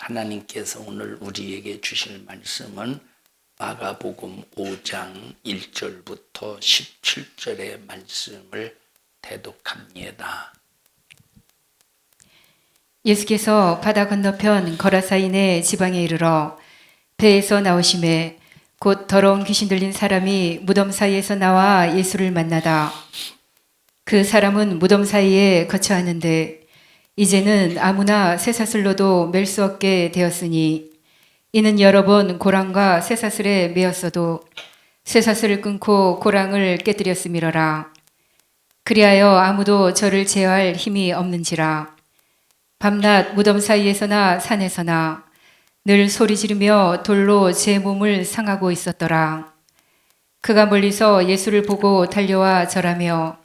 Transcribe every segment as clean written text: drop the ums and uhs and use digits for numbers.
하나님께서 오늘 우리에게 주실 말씀은 마가복음 5장 1절부터 17절의 말씀을 대독합니다. 예수께서 바다 건너편 거라사인의 지방에 이르러 배에서 나오심에 곧 더러운 귀신 들린 사람이 무덤 사이에서 나와 예수를 만나다. 그 사람은 무덤 사이에 거처하는데 이제는 아무나 쇠사슬로도 맬 수 없게 되었으니 이는 여러 번 고랑과 쇠사슬에 매었어도 쇠사슬을 끊고 고랑을 깨뜨렸음이러라. 그리하여 아무도 저를 제어할 힘이 없는지라. 밤낮 무덤 사이에서나 산에서나 늘 소리 지르며 돌로 제 몸을 상하고 있었더라. 그가 멀리서 예수를 보고 달려와 절하며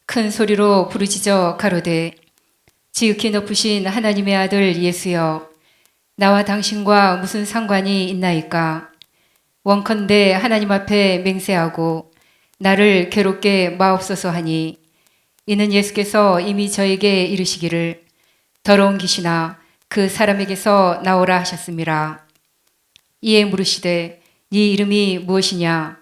큰 소리로 부르짖어 가로되 지극히 높으신 하나님의 아들 예수여, 나와 당신과 무슨 상관이 있나이까? 원컨대 하나님 앞에 맹세하고 나를 괴롭게 마옵소서 하니, 이는 예수께서 이미 저에게 이르시기를 더러운 귀신아 그 사람에게서 나오라 하셨음이라. 이에 물으시되 네 이름이 무엇이냐?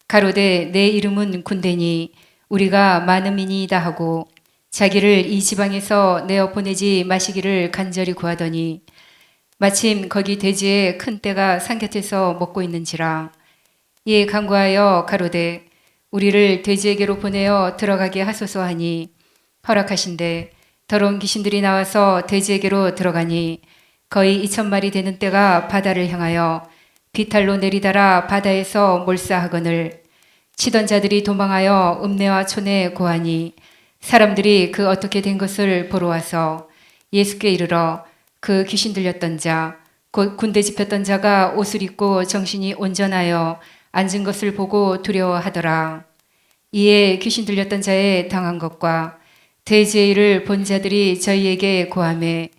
가로되 내 이름은 군대니 우리가 많음이니이다 하고 자기를 이 지방에서 내어 보내지 마시기를 간절히 구하더니 마침 거기 돼지의 큰 떼가 산곁에서 먹고 있는지라. 이에 간구하여 가로되 우리를 돼지에게로 보내어 들어가게 하소서 하니 허락하신대 더러운 귀신들이 나와서 돼지에게로 들어가니 거의 2,000마리 되는 떼가 바다를 향하여 비탈로 내리달아 바다에서 몰사하거늘 치던 자들이 도망하여 읍내와 촌에 고하니 사람들이 그 어떻게 된 것을 보러 와서 예수께 이르러 그 귀신 들렸던 자, 곧 군대 집혔던 자가 옷을 입고 정신이 온전하여 앉은 것을 보고 두려워하더라. 이에 귀신 들렸던 자의 당한 것과 돼지의 일을 본 자들이 저희에게 고하매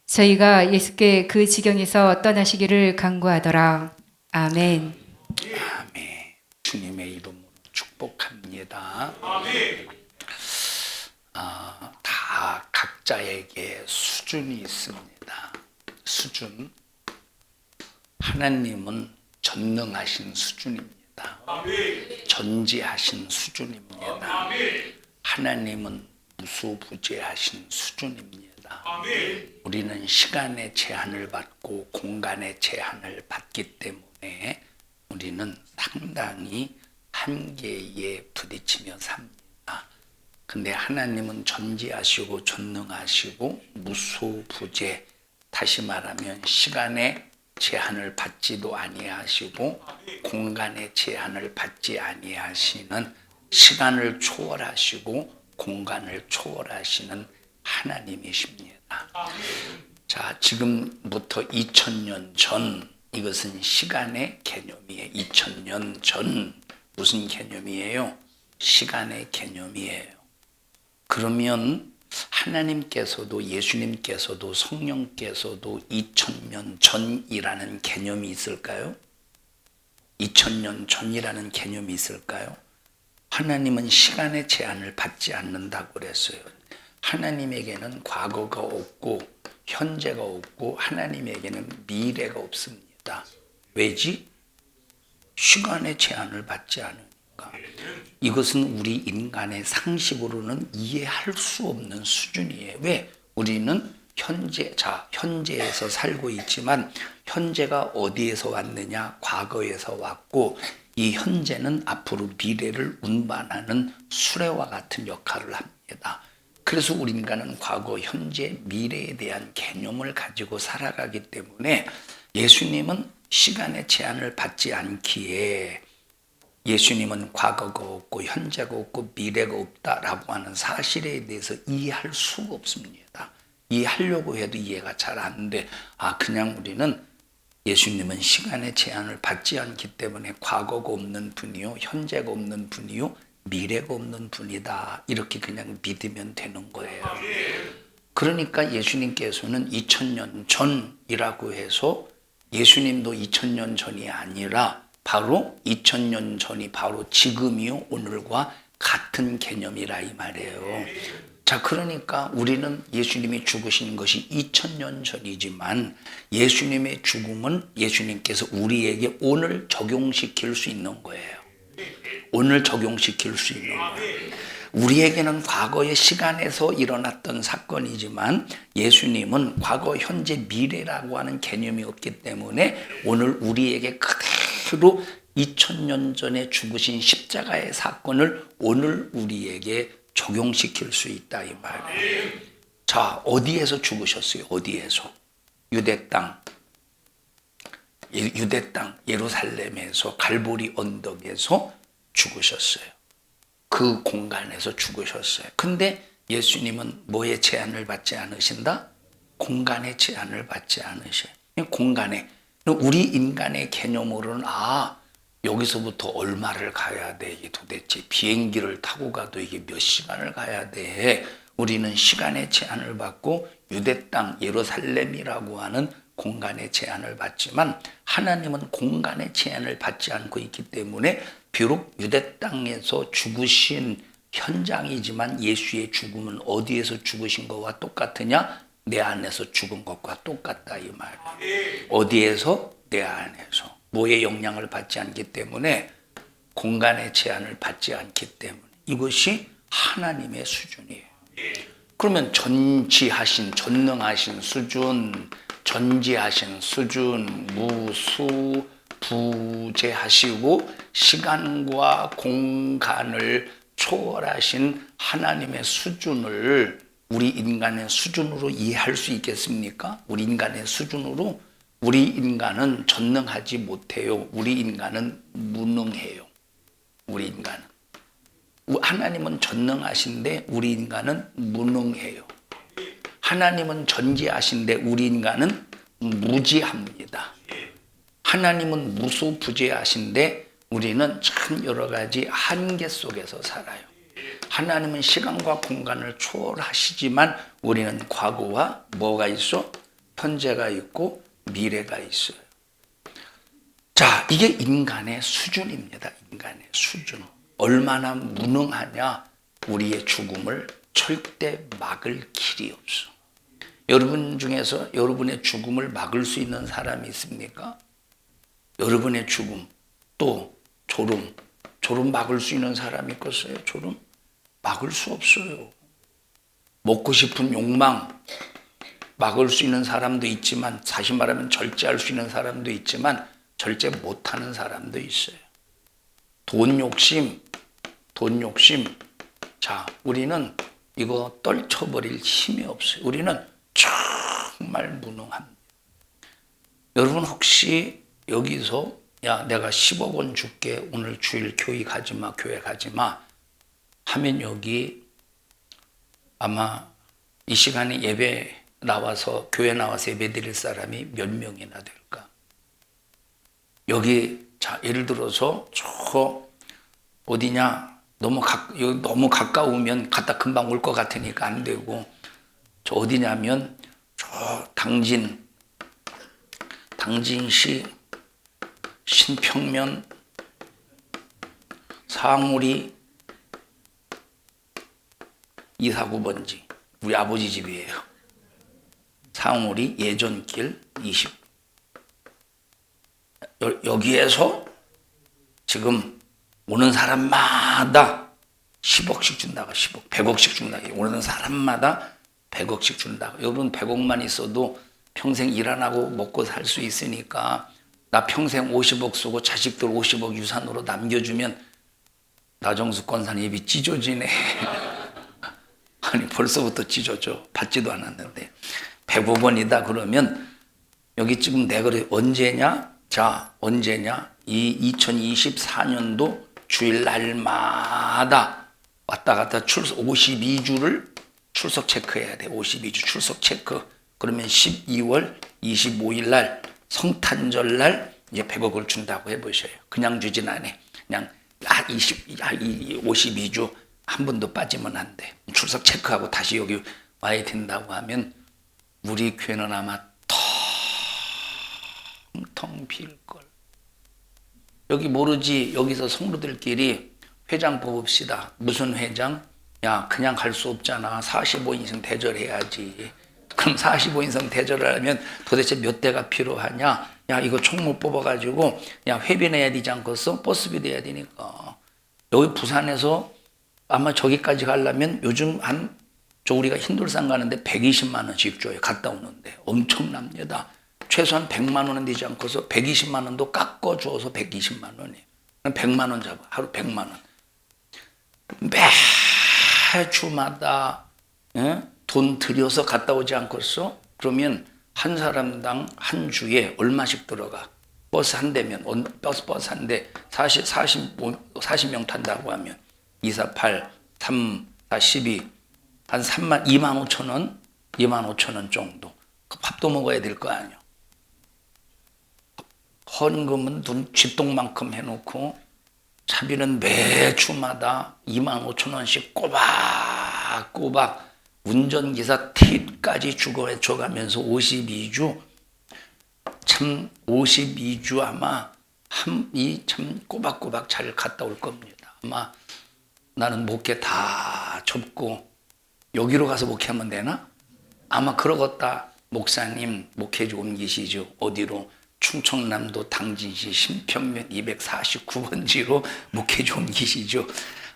저희가 예수께 그 지경에서 떠나시기를 간구하더라. 아멘. 아멘. 주님의 이름으로 축복합니다. 다 각자에게 수준이 있습니다. 수준. 하나님은 전능하신 수준입니다. 전지하신 수준입니다. 하나님은 무소부재하신 수준입니다. 우리는 시간의 제한을 받고 공간의 제한을 받기 때문에 우리는 상당히 한계에 부딪히며 삽니다. 근데 하나님은 전지하시고 전능하시고 무소부재, 다시 말하면 시간의 제한을 받지도 아니하시고 공간의 제한을 받지 아니하시는, 시간을 초월하시고 공간을 초월하시는 하나님이십니다. 자, 지금부터 2000년 전, 이것은 시간의 개념이에요. 2000년 전 무슨 개념이에요? 시간의 개념이에요. 그러면 하나님께서도 예수님께서도 성령께서도 2000년 전이라는 개념이 있을까요? 2000년 전이라는 개념이 있을까요? 하나님은 시간의 제한을 받지 않는다고 그랬어요. 하나님에게는 과거가 없고 현재가 없고 하나님에게는 미래가 없습니다. 왜지? 시간의 제한을 받지 않으니까. 이것은 우리 인간의 상식으로는 이해할 수 없는 수준이에요. 왜? 우리는 현재에서 살고 있지만 현재가 어디에서 왔느냐? 과거에서 왔고 이 현재는 앞으로 미래를 운반하는 수레와 같은 역할을 합니다. 그래서 우리 인간은 과거, 현재, 미래에 대한 개념을 가지고 살아가기 때문에 예수님은 시간의 제한을 받지 않기에 예수님은 과거가 없고 현재가 없고 미래가 없다라고 하는 사실에 대해서 이해할 수가 없습니다. 이해하려고 해도 이해가 잘 안 돼. 그냥 우리는 예수님은 시간의 제한을 받지 않기 때문에 과거가 없는 분이요, 현재가 없는 분이요, 미래가 없는 분이다. 이렇게 그냥 믿으면 되는 거예요. 그러니까 예수님께서는 2000년 전이라고 해서 예수님도 2000년 전이 아니라 바로 2000년 전이 바로 지금이요, 오늘과 같은 개념이라 이 말이에요. 자, 그러니까 우리는 예수님이 죽으신 것이 2000년 전이지만 예수님의 죽음은 예수님께서 우리에게 오늘 적용시킬 수 있는 거예요. 오늘 적용시킬 수 있는 거예요. 우리에게는 과거의 시간에서 일어났던 사건이지만 예수님은 과거, 현재, 미래라고 하는 개념이 없기 때문에 오늘 우리에게 그대로 2000년 전에 죽으신 십자가의 사건을 오늘 우리에게 적용시킬 수 있다 이 말이에요. 자, 어디에서 죽으셨어요? 어디에서? 유대 땅 예루살렘에서 갈보리 언덕에서 죽으셨어요. 그 공간에서 죽으셨어요. 근데 예수님은 뭐의 제한을 받지 않으신다? 공간의 제한을 받지 않으셔요. 공간에. 우리 인간의 개념으로는 여기서부터 얼마를 가야 돼? 이게 도대체 비행기를 타고 가도 이게 몇 시간을 가야 돼? 우리는 시간의 제한을 받고 유대 땅 예루살렘이라고 하는 공간의 제한을 받지만 하나님은 공간의 제한을 받지 않고 있기 때문에 비록 유대 땅에서 죽으신 현장이지만 예수의 죽음은 어디에서 죽으신 것과 똑같으냐? 내 안에서 죽은 것과 똑같다 이 말이에요. 어디에서? 내 안에서. 뭐의 영향을 받지 않기 때문에 공간의 제한을 받지 않기 때문에 이것이 하나님의 수준이에요. 그러면 전능하신 수준, 전지하신 수준, 무수부재하시고 시간과 공간을 초월하신 하나님의 수준을 우리 인간의 수준으로 이해할 수 있겠습니까? 우리 인간의 수준으로 우리 인간은 전능하지 못해요. 우리 인간은 무능해요. 우리 인간은. 하나님은 전능하신데 우리 인간은 무능해요. 하나님은 전지하신데 우리 인간은 무지합니다. 하나님은 무소부재하신데 우리는 참 여러 가지 한계 속에서 살아요. 하나님은 시간과 공간을 초월하시지만 우리는 과거와 뭐가 있어? 현재가 있고 미래가 있어요. 자, 이게 인간의 수준입니다. 인간의 수준. 얼마나 무능하냐? 우리의 죽음을 절대 막을 길이 없어. 여러분 중에서 여러분의 죽음을 막을 수 있는 사람이 있습니까? 여러분의 죽음, 또 졸음 막을 수 있는 사람이 있겠어요? 졸음? 막을 수 없어요. 먹고 싶은 욕망 막을 수 있는 사람도 있지만, 다시 말하면 절제할 수 있는 사람도 있지만 절제 못하는 사람도 있어요. 돈 욕심. 자, 우리는 이거 떨쳐버릴 힘이 없어요. 우리는 정말 무능합니다. 여러분 혹시 여기서 내가 10억 원 줄게, 오늘 주일 교회 가지마 하면 여기 아마 이 시간에 예배 나와서, 교회 나와서 예배 드릴 사람이 몇 명이나 될까? 여기, 자, 예를 들어서 저 어디냐? 너무 가까우면 갔다 금방 올 것 같으니까 안 되고, 저 어디냐면 저 당진시 신평면 상우리 249번지 우리 아버지 집이에요. 상우리 예전길 20. 여기에서 지금 오는 사람마다 10억씩 준다고, 10억, 100억씩 준다고. 오는 사람마다 100억씩 준다고. 여러분 100억만 있어도 평생 일 안 하고 먹고 살 수 있으니까, 나 평생 50억 쓰고 자식들 50억 유산으로 남겨주면 나정수 권사님 입이 찢어지네. 아니 벌써부터 찢어져. 받지도 않았는데 100억 원이다 그러면 여기 지금 내거래 언제냐? 자, 언제냐? 이 2024년도 주일날마다 왔다 갔다 52주를 출석 체크해야 돼. 52주 출석 체크. 그러면 12월 25일 날 성탄절 날 이제 100억을 준다고 해보셔요. 그냥 주진 않아. 그냥 52주 한 번도 빠지면 안 돼. 출석 체크하고 다시 여기 와야 된다고 하면 우리 교회는 아마 텅텅 빌걸. 여기 모르지. 여기서 성도들끼리 회장 뽑읍시다. 무슨 회장? 야, 그냥 갈 수 없잖아. 45인승 대절해야지. 그럼 45인승 대절을 하면 도대체 몇 대가 필요하냐? 야, 이거 총무 뽑아가지고, 야, 회비 내야 되지 않겠어? 버스비 내야 되니까. 여기 부산에서 아마 저기까지 가려면 요즘 저 우리가 흰돌산 가는데 120만 원씩 줘요. 갔다 오는데. 엄청납니다. 최소한 100만 원은 되지 않고서 120만 원도 깎아주어서 120만 원이에요. 100만 원 잡아. 하루 100만 원. 매주마다 돈 들여서 갔다 오지 않겠어? 그러면 한 사람당 한 주에 얼마씩 들어가? 버스 한 대면, 버스 한 대, 40명 탄다고 하면 2, 4, 8, 3, 4, 12, 한 2만 5천 원? 2만 5천 원 정도. 그 밥도 먹어야 될 거 아니야. 헌금은 눈 쥐똥만큼 해놓고 차비는 매주마다 2만 5천 원씩 꼬박꼬박 운전기사 팁까지 줘가면서 52주 참 52주 아마 참 꼬박꼬박 잘 갔다 올 겁니다. 아마 나는 목회 다 접고 여기로 가서 목회하면 되나? 아마 그러겠다. 목사님 목회 좀 옮기시죠. 어디로? 충청남도 당진시 신평면 249번지로 목회 좀 옮기시죠.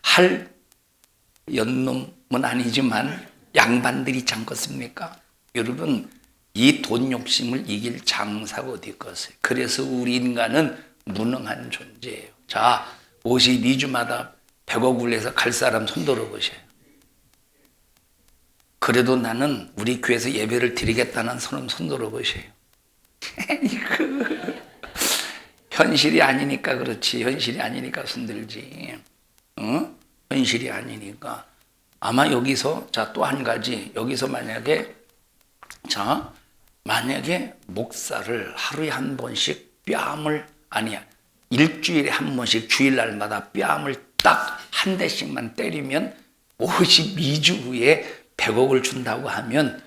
할 연놈은 아니지만 양반들이 있지 않겠습니까? 여러분, 이 돈 욕심을 이길 장사가 어디 있겠어요? 그래서 우리 인간은 무능한 존재예요. 자, 52주마다 100억을 내서 갈 사람 손 들어보세요. 그래도 나는 우리 교회에서 예배를 드리겠다는 사람 손 들어보세요. 현실이 아니니까 그렇지. 현실이 아니니까 손들지. 응? 현실이 아니니까. 아마 여기서 자, 또 한 가지. 여기서 만약에 목사를 하루에 한 번씩 일주일에 한 번씩 주일날마다 뺨을 딱 한 대씩만 때리면 52주 후에 100억을 준다고 하면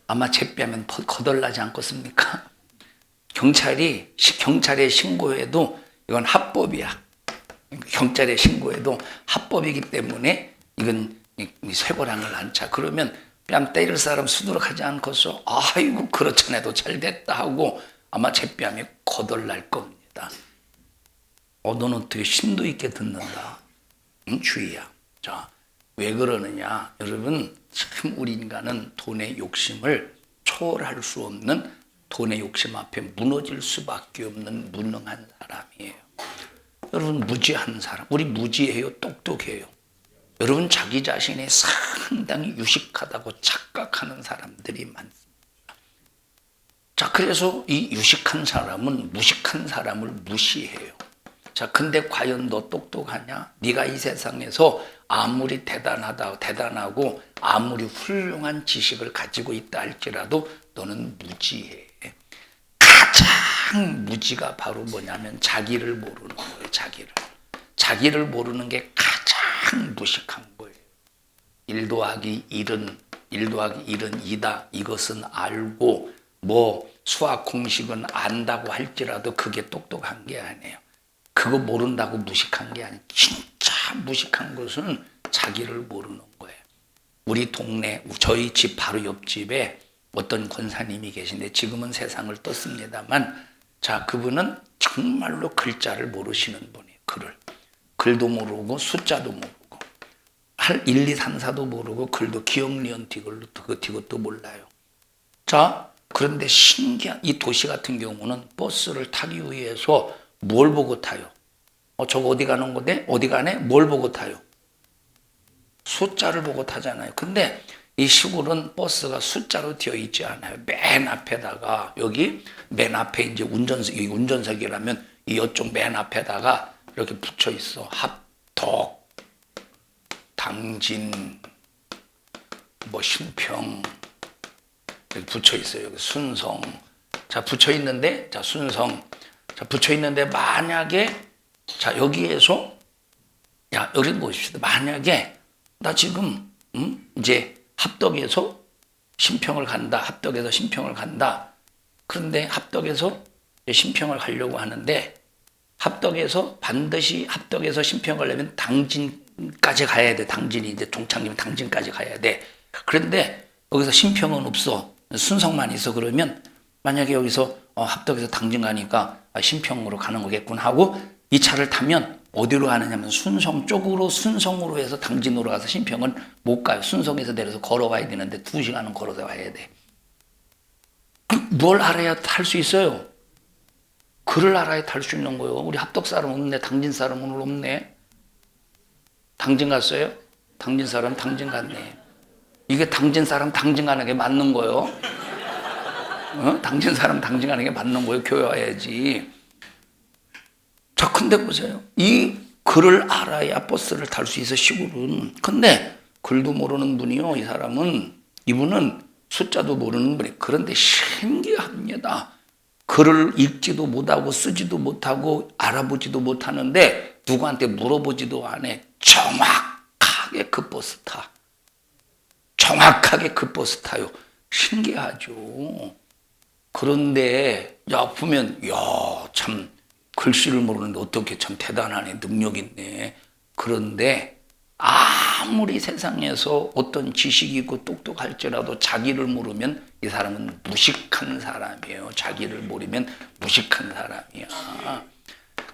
아마 제 뺨은 거덜나지 않겠습니까? 경찰에 신고해도 이건 합법이야. 경찰에 신고해도 합법이기 때문에 이건 쇠고랑을 안 차. 그러면 뺨 때릴 사람 수두룩하지 않고서 아이고 그렇잖아도 잘 됐다 하고 아마 제 뺨이 거덜날 겁니다. 너는 어떻게 심도 있게 듣는다. 주의야. 자, 왜 그러느냐. 여러분, 참 우리 인간은 돈의 욕심을 초월할 수 없는 돈의 욕심 앞에 무너질 수밖에 없는 무능한 사람이에요. 여러분, 무지한 사람. 우리 무지해요? 똑똑해요? 여러분, 자기 자신이 상당히 유식하다고 착각하는 사람들이 많습니다. 자, 그래서 이 유식한 사람은 무식한 사람을 무시해요. 자, 근데 과연 너 똑똑하냐? 네가 이 세상에서 아무리 대단하고 아무리 훌륭한 지식을 가지고 있다 할지라도 너는 무지해. 가장 무지가 바로 뭐냐면 자기를 모르는 거예요. 자기를 모르는 게 가장 무식한 거예요. 1 더하기 1은 2다. 이것은 알고 수학 공식은 안다고 할지라도 그게 똑똑한 게 아니에요. 그거 모른다고 무식한 게 아니에요. 진짜 무식한 것은 자기를 모르는 거예요. 우리 동네 저희 집 바로 옆집에 어떤 권사님이 계신데 지금은 세상을 떴습니다만 자, 그분은 정말로 글자를 모르시는 분이에요. 글도 모르고 숫자도 모르고 1, 2, 3, 4도 모르고 글도 기억 니은 디귿도 몰라요. 자, 그런데 신기한 이 도시 같은 경우는 버스를 타기 위해서 뭘 보고 타요? 저거 어디 가는 건데? 어디 가네? 뭘 보고 타요? 숫자를 보고 타잖아요. 근데 이 시골은 버스가 숫자로 되어 있지 않아요. 맨 앞에다가 여기 맨 앞에 이제 운전석이라면 이쪽 맨 앞에다가 이렇게 붙여 있어. 합덕, 당진, 신평 이렇게 붙여 있어요. 여기 순성. 자, 붙여 있는데 순성. 자, 붙여 있는데 만약에 자, 여기에서 여기 보십시오. 만약에 나 지금 이제 합덕에서 신평을 간다. 그런데 합덕에서 신평을 가려고 하는데 반드시 합덕에서 신평을 가려면 당진 당진까지 가야 돼. 당진이 이제 종착이면 당진까지 가야 돼. 그런데 여기서 신평은 없어. 순성만 있어. 그러면 만약에 여기서 합덕에서 당진 가니까 신평으로 가는 거겠군 하고 이 차를 타면 어디로 가느냐면 순성 쪽으로, 순성으로 해서 당진으로 가서 신평은 못 가요. 순성에서 내려서 걸어와야 되는데 2시간은 걸어서 와야 돼. 뭘 알아야 탈 수 있어요? 글을 알아야 탈 수 있는 거예요. 우리 합덕 사람 없네. 당진 사람 오늘 없네. 당진 갔어요? 당진 사람 당진 갔네. 이게 당진 사람 당진 가는 게 맞는 거예요. 당진 사람 당진 가는 게 맞는 거예요. 교회 와야지. 자, 근데 보세요. 이 글을 알아야 버스를 탈 수 있어, 시골은. 근데 글도 모르는 분이요. 이 사람은, 이분은 숫자도 모르는 분이. 그런데 신기합니다. 글을 읽지도 못하고 쓰지도 못하고 알아보지도 못하는데 누구한테 물어보지도 안 해. 정확하게 그 버스 타. 정확하게 그 버스 타요. 신기하죠. 그런데 보면 참 글씨를 모르는데 어떻게 참 대단하네. 능력 있네. 그런데 아무리 세상에서 어떤 지식이 있고 똑똑할지라도 자기를 모르면 이 사람은 무식한 사람이에요. 자기를 모르면 무식한 사람이야.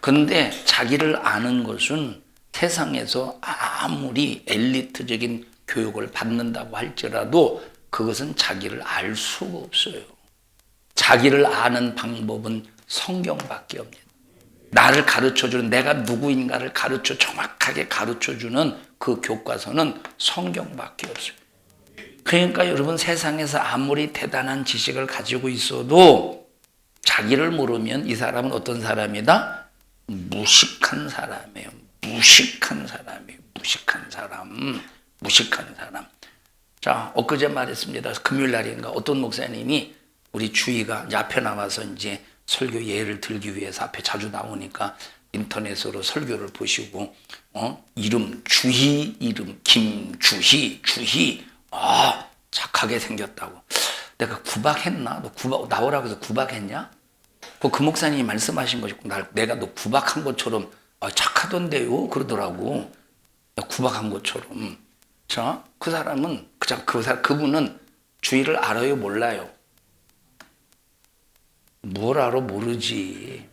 그런데 자기를 아는 것은 세상에서 아무리 엘리트적인 교육을 받는다고 할지라도 그것은 자기를 알 수가 없어요. 자기를 아는 방법은 성경밖에 없습니다. 나를 가르쳐주는, 내가 누구인가를 정확하게 가르쳐주는 그 교과서는 성경밖에 없어요. 그러니까 여러분, 세상에서 아무리 대단한 지식을 가지고 있어도 자기를 모르면 이 사람은 어떤 사람이다? 무식한 사람이에요. 무식한 사람이에요. 무식한 사람. 자, 엊그제 말했습니다. 금요일 날인가 어떤 목사님이 우리 주희가 이제 앞에 나와서 이제 설교 예를 들기 위해서 앞에 자주 나오니까 인터넷으로 설교를 보시고 이름 주희, 이름 김주희, 착하게 생겼다고. 내가 구박했나? 너 구박 나오라고 해서 구박했냐? 그 목사님이 말씀하신 것이 내가 너 구박한 것처럼 착하던데요? 그러더라고. 구박한 것처럼. 자, 그 사람은 그분은 주희를 알아요, 몰라요? 뭘 알아? 모르지.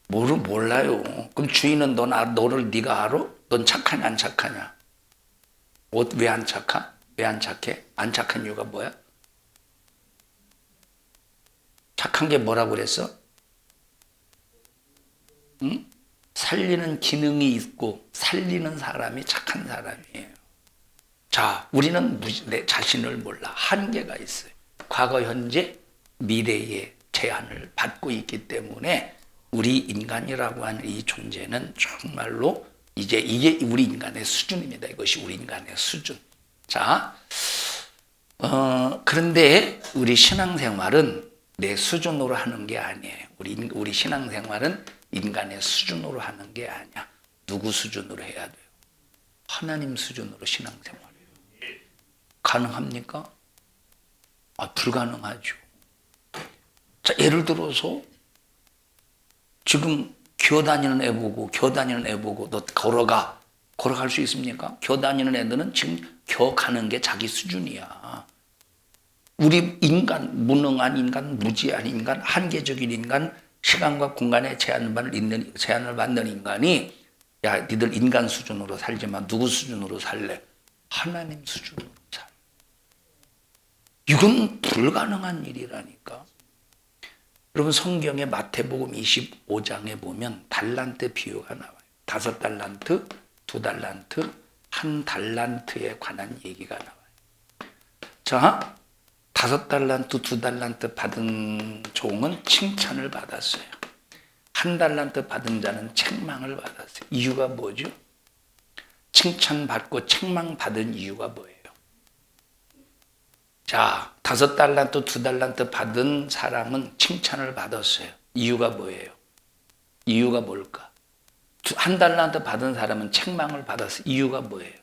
몰라요. 그럼 주인은 너를 네가 알아? 넌 착하냐 안 착하냐? 왜 안 착하? 왜 안 착해? 안 착한 이유가 뭐야? 착한 게 뭐라고 그랬어? 응? 살리는 기능이 있고 살리는 사람이 착한 사람이에요. 자, 우리는 내 자신을 몰라. 한계가 있어요. 과거, 현재, 미래의 제한을 받고 있기 때문에 우리 인간이라고 하는 이 존재는 정말로 이게 우리 인간의 수준입니다. 이것이 우리 인간의 수준. 자, 그런데 우리 신앙생활은 내 수준으로 하는 게 아니에요. 우리 신앙생활은 인간의 수준으로 하는 게 아니야. 누구 수준으로 해야 돼요? 하나님 수준으로 신앙생활해요. 가능합니까? 불가능하죠. 자, 예를 들어서 지금 기어 다니는 애 보고 너 걸어갈 수 있습니까? 기어 다니는 애들은 지금 가는 게 자기 수준이야. 우리 인간, 무능한 인간, 무지한 인간, 한계적인 인간, 시간과 공간의 제한을 받는 인간이 니들 인간 수준으로 살지만 누구 수준으로 살래? 하나님 수준으로 살래. 이건 불가능한 일이라니까. 여러분, 성경의 마태복음 25장에 보면 달란트 비유가 나와요. 5달란트, 2달란트, 1달란트에 관한 얘기가 나와요. 자, 5달란트, 2달란트 받은 종은 칭찬을 받았어요. 1달란트 받은 자는 책망을 받았어요. 이유가 뭐죠? 칭찬받고 책망받은 이유가 뭐예요? 자, 5달란트, 2달란트 받은 사람은 칭찬을 받았어요. 이유가 뭐예요? 이유가 뭘까? 1달란트 받은 사람은 책망을 받았어요. 이유가 뭐예요?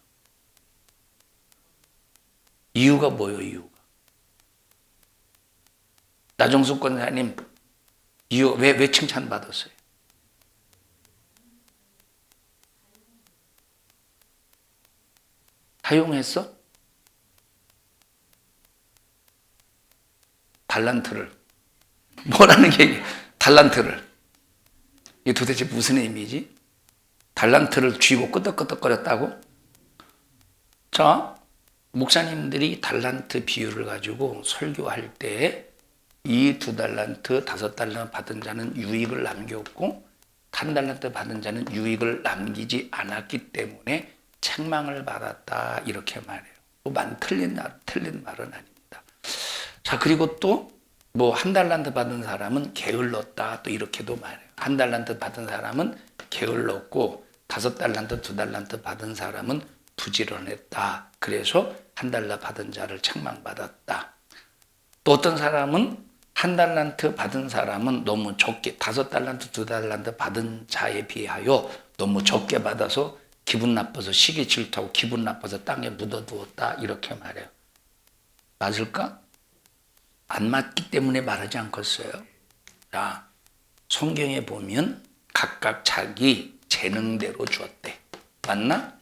이유가 뭐예요? 이유가? 나정숙 권사님, 이유 왜 칭찬 받았어요? 사용했어? 달란트를. 뭐라는 게 달란트를. 이게 도대체 무슨 의미지? 달란트를 쥐고 끄덕끄덕거렸다고? 자, 목사님들이 달란트 비유를 가지고 설교할 때 이 2달란트, 5달란트 받은 자는 유익을 남겼고 1달란트 받은 자는 유익을 남기지 않았기 때문에 책망을 받았다 이렇게 말해요. 틀린 말은 아닙니다. 자, 그리고 또 뭐 1달란트 받은 사람은 게을렀다 또 이렇게도 말해요. 1달란트 받은 사람은 게을렀고 5달란트, 2달란트 받은 사람은 부지런했다. 그래서 1달러 받은 자를 책망받았다. 또 어떤 사람은 1달란트 받은 사람은 너무 적게 5달란트, 2달란트 받은 자에 비하여 너무 적게 받아서 기분 나빠서 시기 질투하고 기분 나빠서 땅에 묻어두었다 이렇게 말해요. 맞을까? 안 맞기 때문에 말하지 않겠어요? 자, 성경에 보면 각각 자기 재능대로 주었대. 맞나?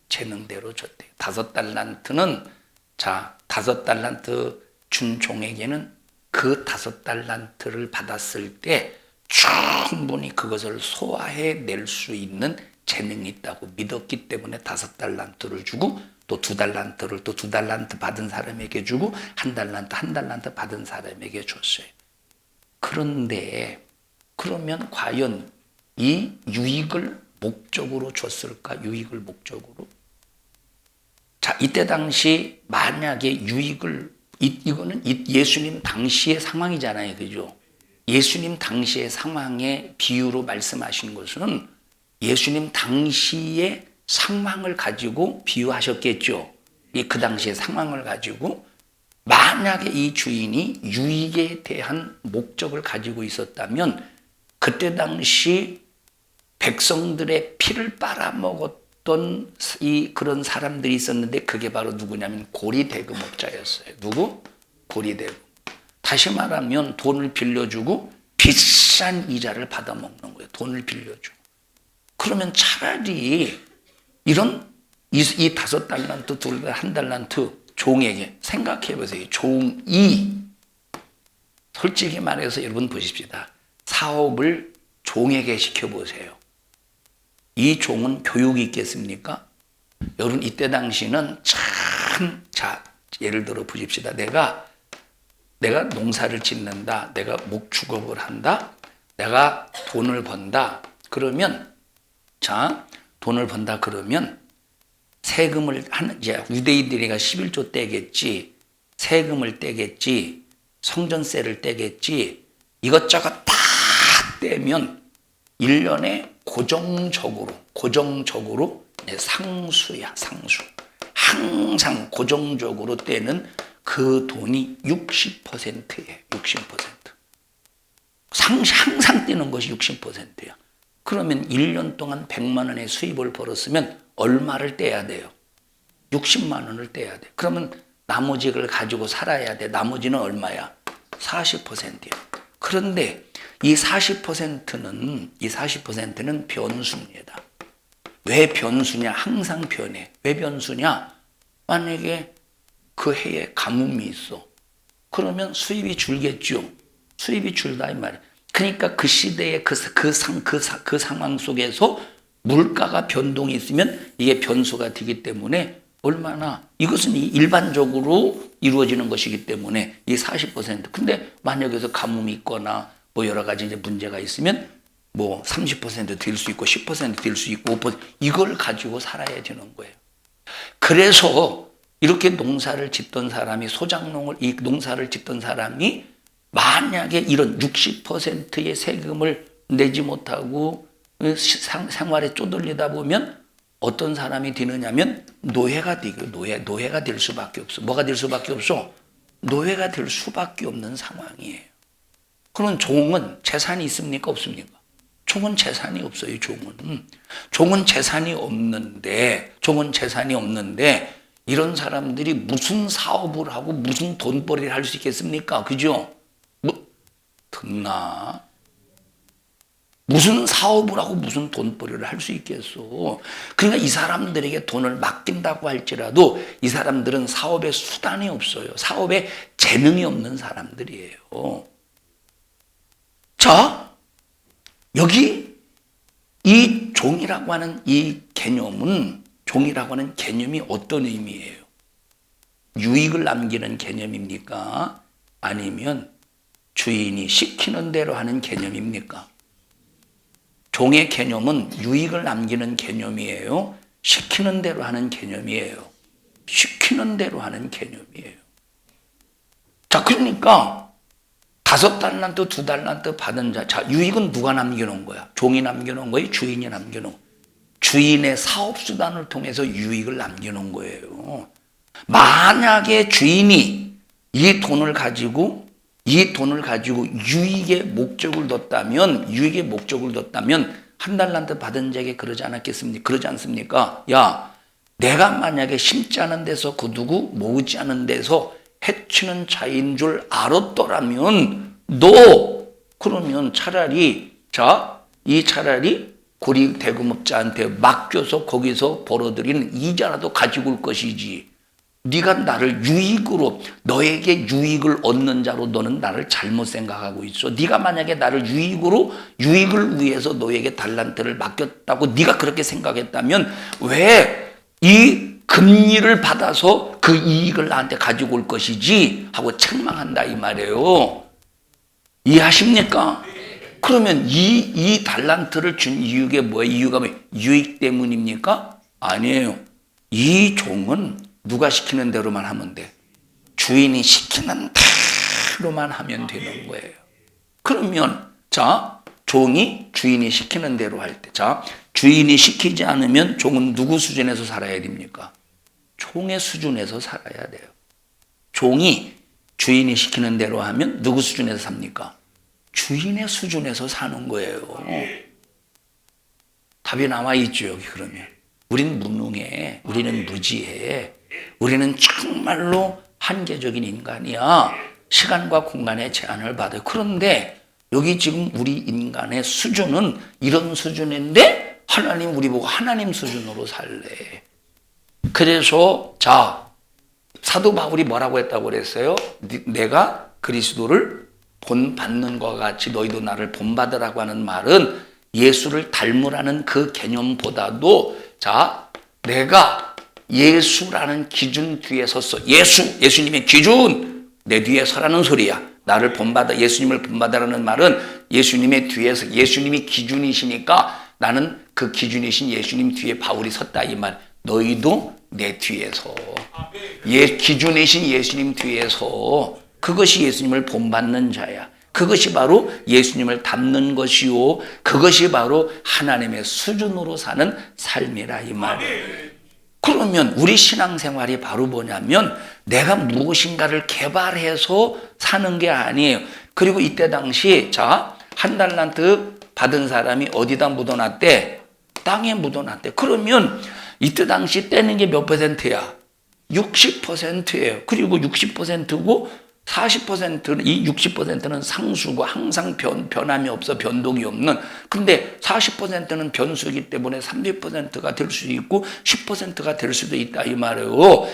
재능대로 줬대. 5달란트는 자, 5달란트 준 종에게는 그 5달란트를 받았을 때 충분히 그것을 소화해 낼 수 있는 재능이 있다고 믿었기 때문에 5달란트를 주고 또 2달란트를 또 2달란트 받은 사람에게 주고 1달란트 받은 사람에게 줬어요. 그런데 그러면 과연 이 유익을 목적으로 줬을까? 유익을 목적으로? 자, 이때 당시 만약에 유익을 이거는 예수님 당시의 상황이잖아요. 그죠? 예수님 당시의 상황의 비유로 말씀하신 것은 예수님 당시의 상황을 가지고 비유하셨겠죠. 그 당시의 상황을 가지고 만약에 이 주인이 유익에 대한 목적을 가지고 있었다면 그때 당시 백성들의 피를 빨아먹었던 그런 사람들이 있었는데 그게 바로 누구냐면 고리대금업자였어요. 누구? 고리대금. 다시 말하면 돈을 빌려주고 비싼 이자를 받아먹는 거예요. 돈을 빌려주고. 그러면 차라리 이런 이 5달란트, 1달란트 종에게 생각해 보세요. 종이 솔직히 말해서 여러분 보십시다. 사업을 종에게 시켜보세요. 이 종은 교육이 있겠습니까? 여러분 이때 당시는 참, 자, 예를 들어 보십시다. 내가 농사를 짓는다. 내가 목축업을 한다. 내가 돈을 번다. 그러면 자, 돈을 번다 그러면 세금을 이제 유대인들이가 11조 떼겠지. 세금을 떼겠지. 성전세를 떼겠지. 이것저것 다 떼면 1년에 고정적으로 상수야, 상수. 항상 고정적으로 떼는 그 돈이 60%예요. 60%. 항상 떼는 것이 60%야. 그러면 1년 동안 100만 원의 수입을 벌었으면 얼마를 떼야 돼요? 60만 원을 떼야 돼. 그러면 나머지를 가지고 살아야 돼. 나머지는 얼마야? 40%야. 그런데 이 40%는 변수입니다. 왜 변수냐? 항상 변해. 왜 변수냐? 만약에 그 해에 가뭄이 있어. 그러면 수입이 줄겠죠. 수입이 줄다 이 말이야. 그러니까 그 시대의 그 상황 속에서 물가가 변동이 있으면 이게 변수가 되기 때문에 얼마나 이것은 일반적으로 이루어지는 것이기 때문에 이 40%. 근데 만약에서 가뭄이 있거나 뭐 여러 가지 이제 문제가 있으면 뭐 30% 될 수 있고 10% 될 수 있고 5% 이걸 가지고 살아야 되는 거예요. 그래서 이렇게 농사를 짓던 사람이 이 농사를 짓던 사람이 만약에 이런 60%의 세금을 내지 못하고 생활에 쪼들리다 보면 어떤 사람이 되느냐면 노예가 되고 노예가 될 수밖에 없어. 뭐가 될 수밖에 없어? 노예가 될 수밖에 없는 상황이에요. 그런 종은 재산이 있습니까? 없습니까? 종은 재산이 없어요. 종은 재산이 없는데 이런 사람들이 무슨 사업을 하고 무슨 돈벌이를 할 수 있겠습니까? 그죠? 듣나? 무슨 사업을 하고 무슨 돈벌이를 할 수 있겠어. 그러니까 이 사람들에게 돈을 맡긴다고 할지라도 이 사람들은 사업에 수단이 없어요. 사업에 재능이 없는 사람들이에요. 자, 여기 이 종이라고 하는 이 개념은, 종이라고 하는 개념이 어떤 의미예요? 유익을 남기는 개념입니까? 아니면 주인이 시키는 대로 하는 개념입니까? 종의 개념은 유익을 남기는 개념이에요? 시키는 대로 하는 개념이에요? 시키는 대로 하는 개념이에요. 자, 그러니까 5달란트, 2달란트 받은 자, 자, 유익은 누가 남겨놓은 거야? 종이 남겨놓은 거예요? 주인이 남겨놓은 거예요? 주인의 사업수단을 통해서 유익을 남겨놓은 거예요. 만약에 주인이 이 돈을 가지고 유익의 목적을 뒀다면 1달란트 받은 자에게 그러지 않았겠습니까? 그러지 않습니까? 야, 내가 만약에 심지 않은 데서 거두고 모으지 않은 데서 해치는 자인 줄 알았더라면 너 그러면 차라리 고리 대금업자한테 맡겨서 거기서 벌어들이는 이자라도 가지고 올 것이지. 네가 나를 너에게 유익을 얻는 자로 너는 나를 잘못 생각하고 있어. 네가 만약에 나를 유익을 위해서 너에게 달란트를 맡겼다고 네가 그렇게 생각했다면 왜 이 금리를 받아서 그 이익을 나한테 가지고 올 것이지 하고 책망한다 이 말이에요. 이해하십니까? 그러면 이 달란트를 준 이유가 뭐예요? 이유가 뭐예요? 유익 때문입니까? 아니에요. 이 종은 누가 시키는 대로만 하면 돼. 주인이 시키는 대로만 하면 되는 거예요. 그러면 종이 주인이 시키는 대로 할 때, 주인이 시키지 않으면 종은 누구 수준에서 살아야 됩니까? 종의 수준에서 살아야 돼요. 종이 주인이 시키는 대로 하면 누구 수준에서 삽니까? 주인의 수준에서 사는 거예요. 답이 나와 있죠, 여기 그러면. 우리는 무능해. 우리는 무지해. 우리는 정말로 한계적인 인간이야. 시간과 공간의 제한을 받아요. 그런데 여기 지금 우리 인간의 수준은 이런 수준인데 하나님 우리 보고 하나님 수준으로 살래. 그래서 사도 바울이 뭐라고 했다고 그랬어요? 내가 그리스도를 본받는 것 같이 너희도 나를 본받으라고 하는 말은 예수를 닮으라는 그 개념보다도 내가 예수라는 기준 뒤에 섰어. 예수님의 기준 내 뒤에 서라는 소리야. 나를 본받아, 예수님을 본받으라는 말은 예수님의 뒤에서, 예수님이 기준이시니까 나는 그 기준이신 예수님 뒤에 바울이 섰다 이 말. 너희도 내 뒤에서, 기준이신 예수님 뒤에서. 그것이 예수님을 본받는 자야. 그것이 바로 예수님을 닮는 것이요, 그것이 바로 하나님의 수준으로 사는 삶이라 이 말이에요. 그러면 우리 신앙생활이 바로 뭐냐면 내가 무엇인가를 개발해서 사는 게 아니에요. 그리고 이때 당시 1달란트 받은 사람이 어디다 묻어놨대? 땅에 묻어놨대. 그러면 이때 당시 떼는 게 몇 %야? 60%예요. 그리고 60%고 40%는, 이 60%는 상수고 항상 변함이 없어, 변동이 없는. 근데 40%는 변수이기 때문에 30%가 될 수도 있고 10%가 될 수도 있다 이 말이에요.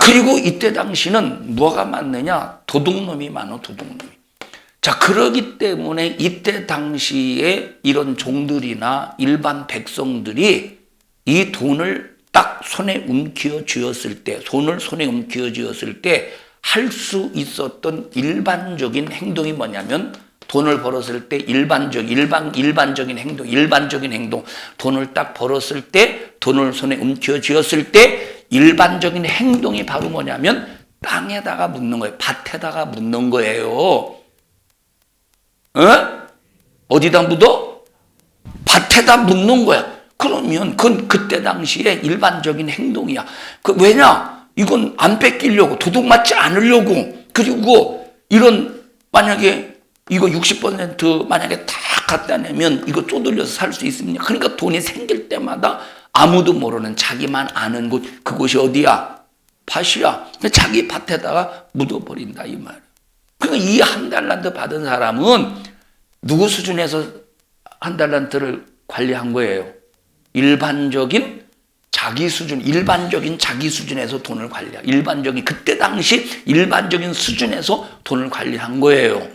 그리고 이때 당시는 뭐가 많느냐? 도둑놈이 많아, 도둑놈이. 그러기 때문에 이때 당시에 이런 종들이나 일반 백성들이 이 돈을 딱 손에 움켜 쥐었을 때, 할 수 있었던 일반적인 행동이 뭐냐면, 돈을 벌었을 때 일반적인 행동, 돈을 딱 벌었을 때, 돈을 손에 움켜 쥐었을 때 일반적인 행동이 바로 뭐냐면 땅에다가 묻는 거예요. 밭에다가 묻는 거예요. 어디다 묻어? 밭에다 묻는 거야. 그러면 그건 그때 당시에 일반적인 행동이야. 왜냐? 이건 안 뺏기려고, 도둑 맞지 않으려고. 그리고 만약에 이거 60% 만약에 다 갖다 내면 이거 쪼들려서 살 수 있습니까? 그러니까 돈이 생길 때마다 아무도 모르는 자기만 아는 곳, 그곳이 어디야? 밭이야. 자기 밭에다가 묻어버린다 이 말. 그러니까 이 1달란트 받은 사람은 누구 수준에서 한 달란트를 관리한 거예요. 일반적인 자기 수준에서 돈을 그때 당시 일반적인 수준에서 돈을 관리한 거예요.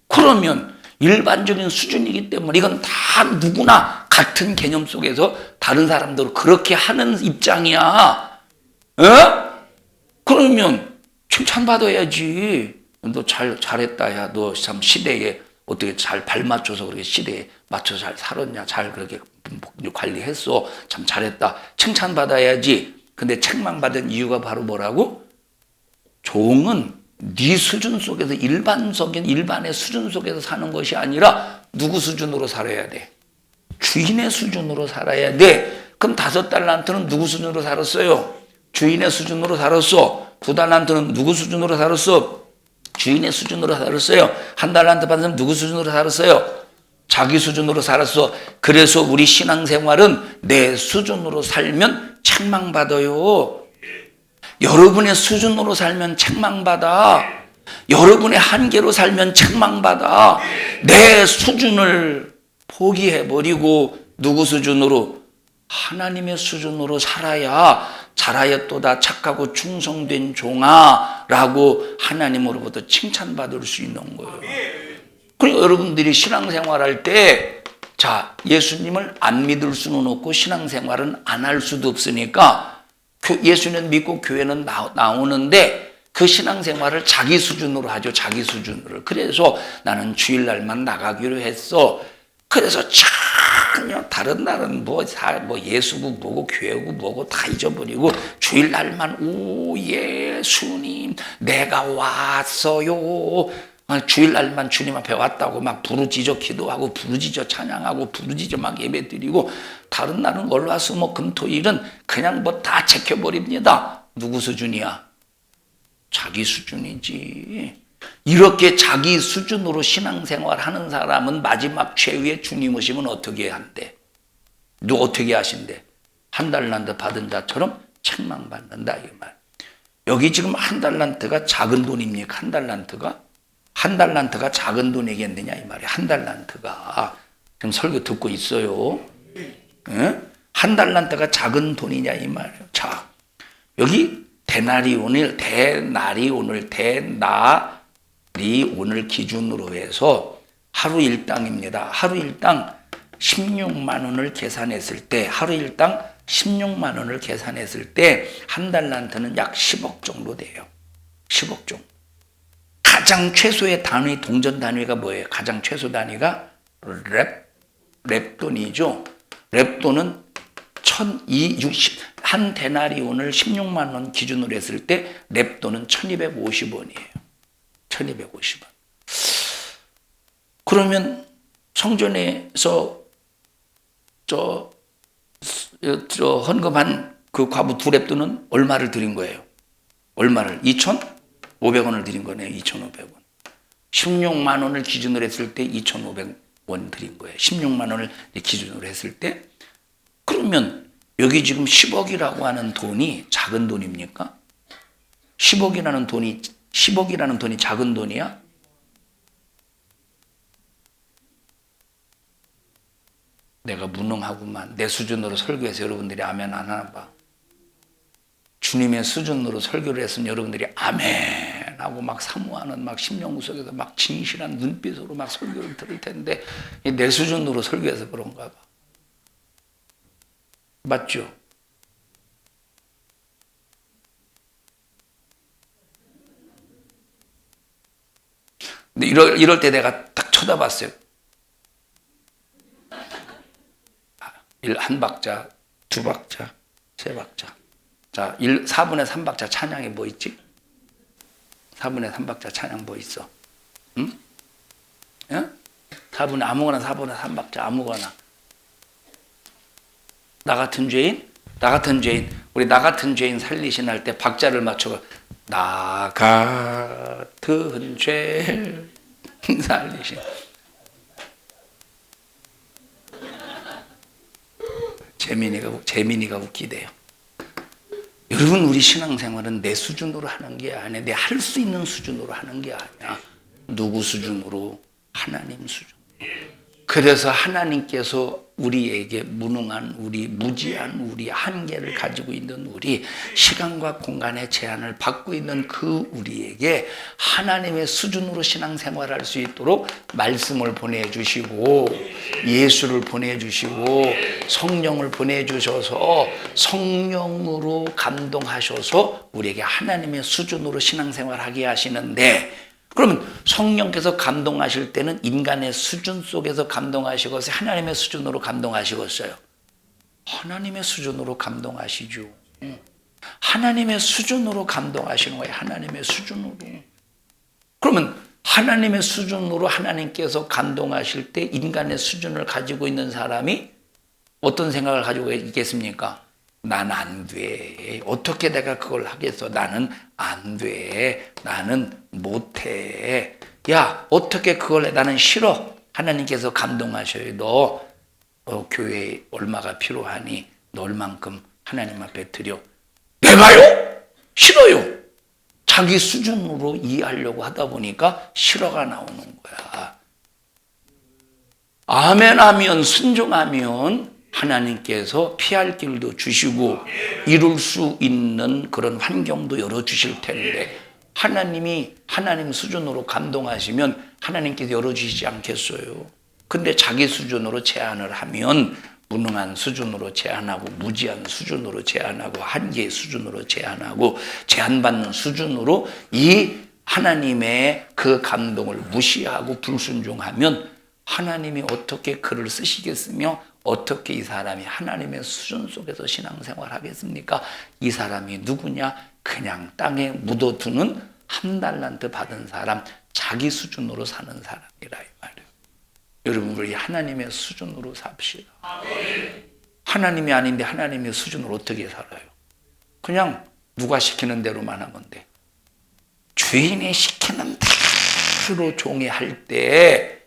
그러면 일반적인 수준이기 때문에 이건 다 누구나 같은 개념 속에서 다른 사람들 그렇게 하는 입장이야. 그러면 칭찬받아야지. 너 잘했다. 야, 너 참 시대에 어떻게 잘 발맞춰서 그렇게 시대에 맞춰서 잘 살았냐. 잘 그렇게 관리했어. 참 잘했다. 칭찬받아야지. 근데 책망받은 이유가 바로 뭐라고? 종은 네 수준 속에서 일반의 수준 속에서 사는 것이 아니라 누구 수준으로 살아야 돼? 주인의 수준으로 살아야 돼. 그럼 5달란트는 누구 수준으로 살았어요? 주인의 수준으로 살았어. 2달란트는 누구 수준으로 살았어? 주인의 수준으로 살았어요. 1달란트 받은 사람 누구 수준으로 살았어요? 자기 수준으로 살았어. 그래서 우리 신앙생활은 내 수준으로 살면 책망받아요. 여러분의 수준으로 살면 책망받아. 여러분의 한계로 살면 책망받아. 내 수준을 포기해버리고 누구 수준으로? 하나님의 수준으로 살아야 잘하였도다 착하고 충성된 종아 라고 하나님으로부터 칭찬받을 수 있는 거예요. 그러니까 여러분들이 신앙생활할 때 자, 예수님을 안 믿을 수는 없고 신앙생활은 안 할 수도 없으니까 예수는 믿고 교회는 나오는데 그 신앙생활을 자기 수준으로 하죠. 자기 수준으로. 그래서 나는 주일날만 나가기로 했어. 그래서 전혀 다른 날은 뭐 예수고 뭐고 교회고 뭐고 다 잊어버리고 주일날만 오 예수님 내가 왔어요. 주일날만 주님 앞에 왔다고 막 부르짖어 기도하고 부르짖어 찬양하고 부르짖어 막 예배드리고 다른 날은 월화수 목 금토일은 그냥 뭐 다 제껴버립니다. 누구 수준이야? 자기 수준이지. 이렇게 자기 수준으로 신앙생활 하는 사람은 마지막 최후의 주님 오시면 어떻게 한대? 어떻게 하신대? 1달란트 받은 자처럼 책망받는다 이 말. 여기 지금 1달란트가 작은 돈입니까? 1달란트가 작은 돈이겠느냐 이 말이야. 1달란트가 지금 설교 듣고 있어요. 응? 1달란트가 작은 돈이냐 이 말이에요. 자, 여기 데나리온을 기준으로 해서 하루 일당입니다. 하루 일당 16만 원을 계산했을 때 한 달란트는 약 10억 정도 돼요. 10억 정도. 가장 최소의 단위, 동전 단위가 뭐예요? 가장 최소 단위가 랩돈이죠. 랩돈은 한 데나리온을 16만 원 기준으로 했을 때 랩돈은 1250원이에요. 1250원. 그러면 성전에서 헌금한 그 과부 2랩돈은 얼마를 드린 거예요? 얼마를? 2,500원을 드린 거네요. 2,500원. 16만 원을 기준으로 했을 때 2,500원 드린 거예요. 16만 원을 기준으로 했을 때. 그러면 여기 지금 10억이라고 하는 돈이 작은 돈입니까? 10억이라는 돈이 작은 돈이야? 내가 무능하구만. 내 수준으로 설교해서 여러분들이 아멘 안 하나 봐. 주님의 수준으로 설교를 했으면 여러분들이 아멘 하고 막 사모하는 막 심령 속에서 막 진실한 눈빛으로 막 설교를 들을 텐데 내 수준으로 설교해서 그런가 봐. 맞죠? 근데 이럴 때 내가 딱 쳐다봤어요. 한 박자, 2박자, 3박자. 자, 4분의 3박자 찬양에 뭐 있지? 4분의 3박자 찬양 뭐 있어? 응? 응? 4분의 3박자 아무거나. 나 같은 죄인, 우리 나 같은 죄인 살리신 할 때 박자를 맞춰 나 같은 죄 살리신. 재민이가 웃기대요. 여러분, 우리 신앙생활은 내 수준으로 하는 게 아니야. 내 할 수 있는 수준으로 하는 게 아니야. 누구 수준으로? 하나님 수준. 그래서 하나님께서 우리에게 무능한 우리, 무지한 우리, 한계를 가지고 있는 우리, 시간과 공간의 제한을 받고 있는 그 우리에게 하나님의 수준으로 신앙생활할 수 있도록 말씀을 보내주시고, 예수를 보내주시고, 성령을 보내주셔서 성령으로 감동하셔서 우리에게 하나님의 수준으로 신앙생활하게 하시는데, 그러면 성령께서 감동하실 때는 인간의 수준 속에서 감동하시겠어요? 하나님의 수준으로 감동하시겠어요? 하나님의 수준으로 감동하시죠. 하나님의 수준으로 감동하시는 거예요. 하나님의 수준으로. 그러면 하나님의 수준으로 하나님께서 감동하실 때 인간의 수준을 가지고 있는 사람이 어떤 생각을 가지고 있겠습니까? 난 안 돼. 어떻게 내가 그걸 하겠어? 나는 안 돼. 나는 못해. 야, 어떻게 그걸 해? 나는 싫어. 하나님께서 감동하셔요. 너 교회에 얼마가 필요하니? 너 얼만큼 하나님 앞에 드려. 내가요? 싫어요. 자기 수준으로 이해하려고 하다 보니까 싫어가 나오는 거야. 아멘 하면, 순종하면 하나님께서 피할 길도 주시고 이룰 수 있는 그런 환경도 열어주실 텐데, 하나님이 하나님 수준으로 감동하시면 하나님께서 열어주시지 않겠어요? 근데 자기 수준으로 제한을 하면 무능한 수준으로 제한하고, 무지한 수준으로 제한하고, 한계 수준으로 제한하고, 제한받는 수준으로 이 하나님의 그 감동을 무시하고 불순종하면 하나님이 어떻게 글을 쓰시겠으며 어떻게 이 사람이 하나님의 수준 속에서 신앙생활 하겠습니까? 이 사람이 누구냐? 그냥 땅에 묻어두는 한 달란트 받은 사람, 자기 수준으로 사는 사람이라 이 말이에요. 여러분, 우리 하나님의 수준으로 삽시다. 하나님이 아닌데 하나님의 수준으로 어떻게 살아요? 그냥 누가 시키는 대로만 하면 돼. 주인이 시키는 대로 종이 할 때,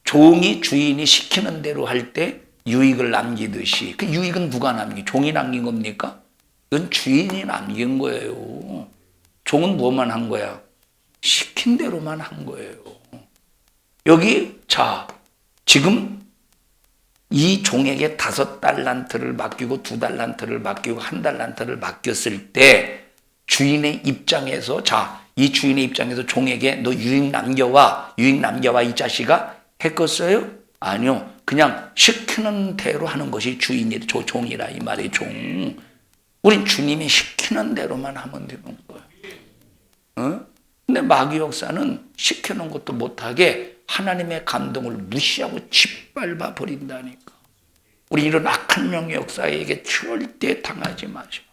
종이 주인이 시키는 대로 할 때 유익을 남기듯이, 그 유익은 누가 남기? 종이 남긴 겁니까? 이건 주인이 남긴 거예요. 종은 뭐만 한 거야? 시킨 대로만 한 거예요. 여기 자, 지금 이 종에게 5달란트를 맡기고 2달란트를 맡기고 1달란트를 맡겼을 때 주인의 입장에서, 자, 이 주인의 입장에서 종에게 너 유익 남겨와 이 자식아 했겠어요? 아니요. 그냥 시키는 대로 하는 것이 주인이, 종이라 이 말이 종. 우린 주님이 시키는 대로만 하면 되는 거예요. 근데 마귀 역사는 시키는 것도 못하게 하나님의 감동을 무시하고 짓밟아 버린다니까. 우리 이런 악한 영의 역사에게 절대 당하지 마시고.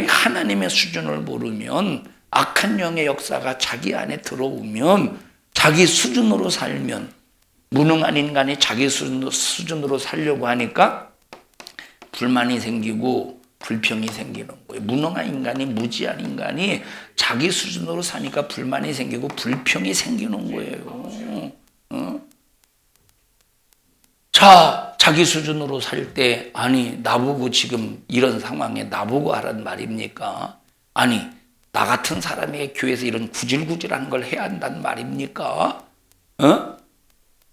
하나님의 수준을 모르면, 악한 영의 역사가 자기 안에 들어오면, 자기 수준으로 살면, 무능한 인간이 자기 수준으로 살려고 하니까 불만이 생기고 불평이 생기는 거예요. 무능한 인간이, 무지한 인간이 자기 수준으로 사니까 불만이 생기고 불평이 생기는 거예요. 자, 자기 수준으로 살 때, 아니 나보고 지금 이런 상황에 나보고 하란 말입니까? 아니 나 같은 사람에게 교회에서 이런 구질구질한 걸 해야 한단 말입니까?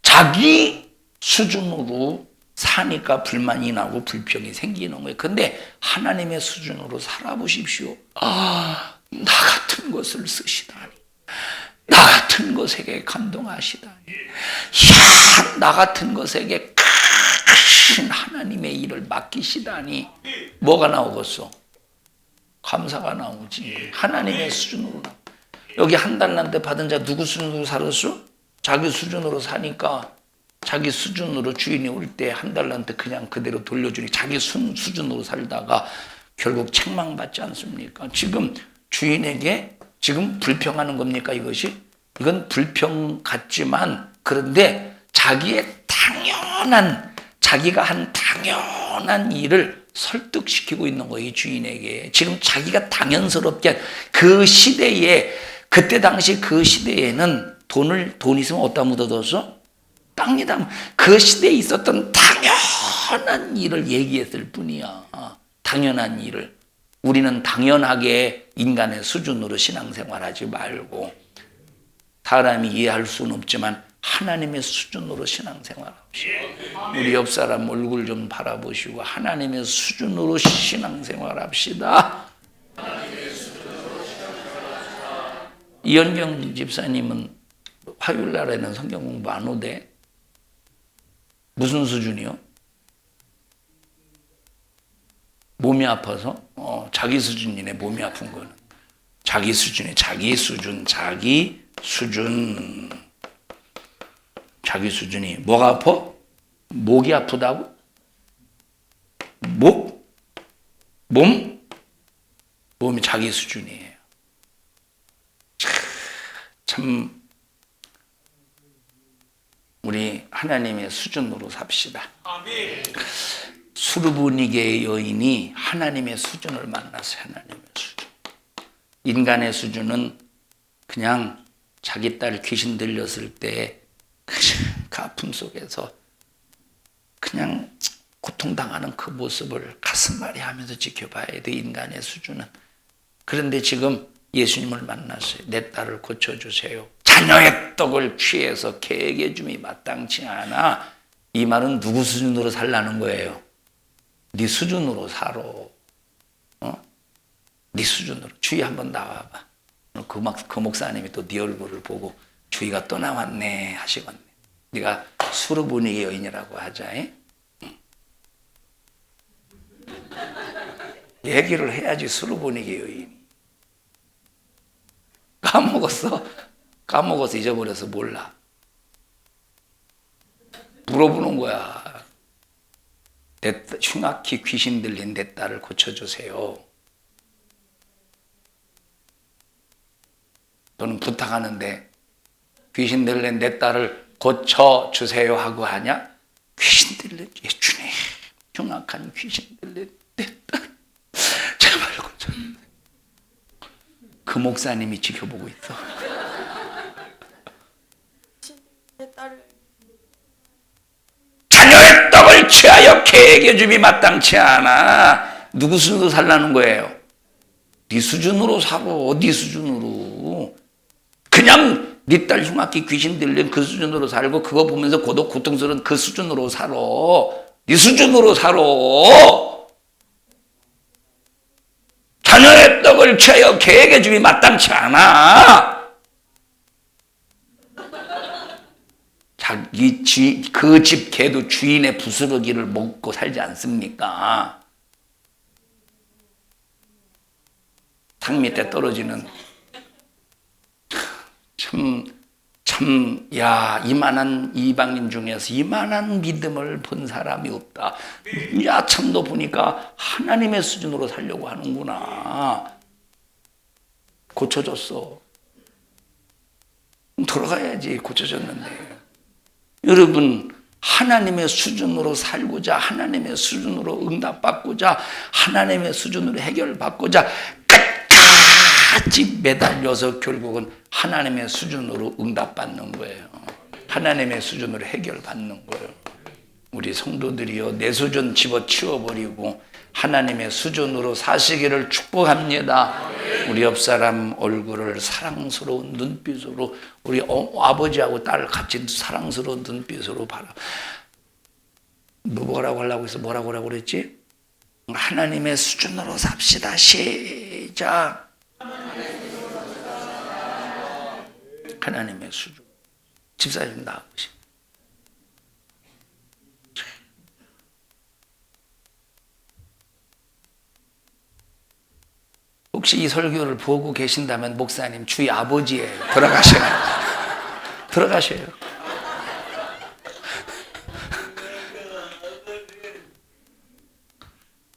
자기 수준으로 사니까 불만이 나고 불평이 생기는 거예요. 근데 하나님의 수준으로 살아보십시오. 아, 나 같은 것을 쓰시다니. 나 같은 것에게 감동하시다니. 야, 나 같은 것에게 크신 하나님의 일을 맡기시다니. 뭐가 나오겠어? 감사가 나오지. 하나님의 수준으로. 여기 1달란트 받은 자 누구 수준으로 살았어? 자기 수준으로 사니까, 자기 수준으로 주인이 올 때 1달란트 그냥 그대로 돌려주니 자기 수준으로 살다가 결국 책망받지 않습니까? 지금 주인에게 지금 불평하는 겁니까, 이것이? 이건 불평 같지만, 그런데 자기의 자기가 한 당연한 일을 설득시키고 있는 거예요, 이 주인에게. 지금 자기가 당연스럽게 그 시대에, 그때 당시 그 시대에는 돈 있으면 어디다 묻어뒀어? 땅에다. 그 시대에 있었던 당연한 일을 얘기했을 뿐이야. 당연한 일을. 우리는 당연하게 인간의 수준으로 신앙생활하지 말고, 사람이 이해할 수는 없지만 하나님의 수준으로 신앙생활합시다. 우리 옆 사람 얼굴 좀 바라보시고 하나님의 수준으로 신앙생활합시다. 이현경 집사님은 화요일 날에는 성경 공부 안 오대. 무슨 수준이요? 몸이 아파서? 자기 수준이네. 몸이 아픈 거는 자기 수준이. 자기 수준이 뭐가 아파? 목이 아프다고? 몸이 자기 수준이에요. 참 우리 하나님의 수준으로 삽시다. 수르브니게의 여인이 하나님의 수준을 만났어요. 하나님의 수준. 인간의 수준은 그냥 자기 딸 귀신 들렸을 때 그 아픔 속에서 그냥 고통당하는 그 모습을 가슴앓이 하면서 지켜봐야 돼. 인간의 수준은. 그런데 지금 예수님을 만났어요. 내 딸을 고쳐주세요. 자녀의 떡을 취해서 개에게 줌이 마땅치 않아. 이 말은 누구 수준으로 살라는 거예요? 네 수준으로 살아. 네 수준으로. 주희 한번 나와봐. 그 목사님이 또 네 얼굴을 보고 주희가 또 나왔네 하시겠네. 네가 수르브니게 여인이라고 하자. 얘기를 해야지. 수르브니게 여인. 까먹어서 잊어버려서 몰라. 물어보는 거야. 흉악히 귀신 들린 내 딸을 고쳐주세요. 너는 부탁하는데 귀신 들린 내 딸을 고쳐주세요 하고 하냐? 귀신 들린 예수님, 흉악한 귀신 들린 내 딸 제발 고쳐주세요. 그 목사님이 지켜보고 있어. 내 딸을 자녀의 떡을 취하여 개에게 줌이 마땅치 않아. 누구 수준으로 살라는 거예요? 네 수준으로 살아. 네 수준으로. 그냥 네 딸 흉악히 귀신 들린 그 수준으로 살고 그거 보면서 고통스러운 그 수준으로 살아. 네 수준으로 살아. 자녀의 떡을 취하여 개에게 줌이 마땅치 않아. 그 집 개도 주인의 부스러기를 먹고 살지 않습니까? 상 밑에 떨어지는 이만한 이방인 중에서 이만한 믿음을 본 사람이 없다. 야, 참 너 보니까 하나님의 수준으로 살려고 하는구나. 고쳐졌어. 들어가야지. 고쳐졌는데. 여러분, 하나님의 수준으로 살고자, 하나님의 수준으로 응답받고자, 하나님의 수준으로 해결받고자 끝까지 매달려서 결국은 하나님의 수준으로 응답받는 거예요. 하나님의 수준으로 해결받는 거예요. 우리 성도들이요, 내 수준 집어치워버리고 하나님의 수준으로 사시기를 축복합니다. 우리 옆사람 얼굴을 사랑스러운 눈빛으로, 우리 아버지하고 딸 같이 사랑스러운 눈빛으로 바라. 뭐라고 하려고 해서 뭐라고 하라고 그랬지? 하나님의 수준으로 삽시다. 시작. 하나님의 수준. 집사님 나와보시. 혹시 이 설교를 보고 계신다면 목사님 주의 아버지예요. 들어가셔요. 들어가셔요.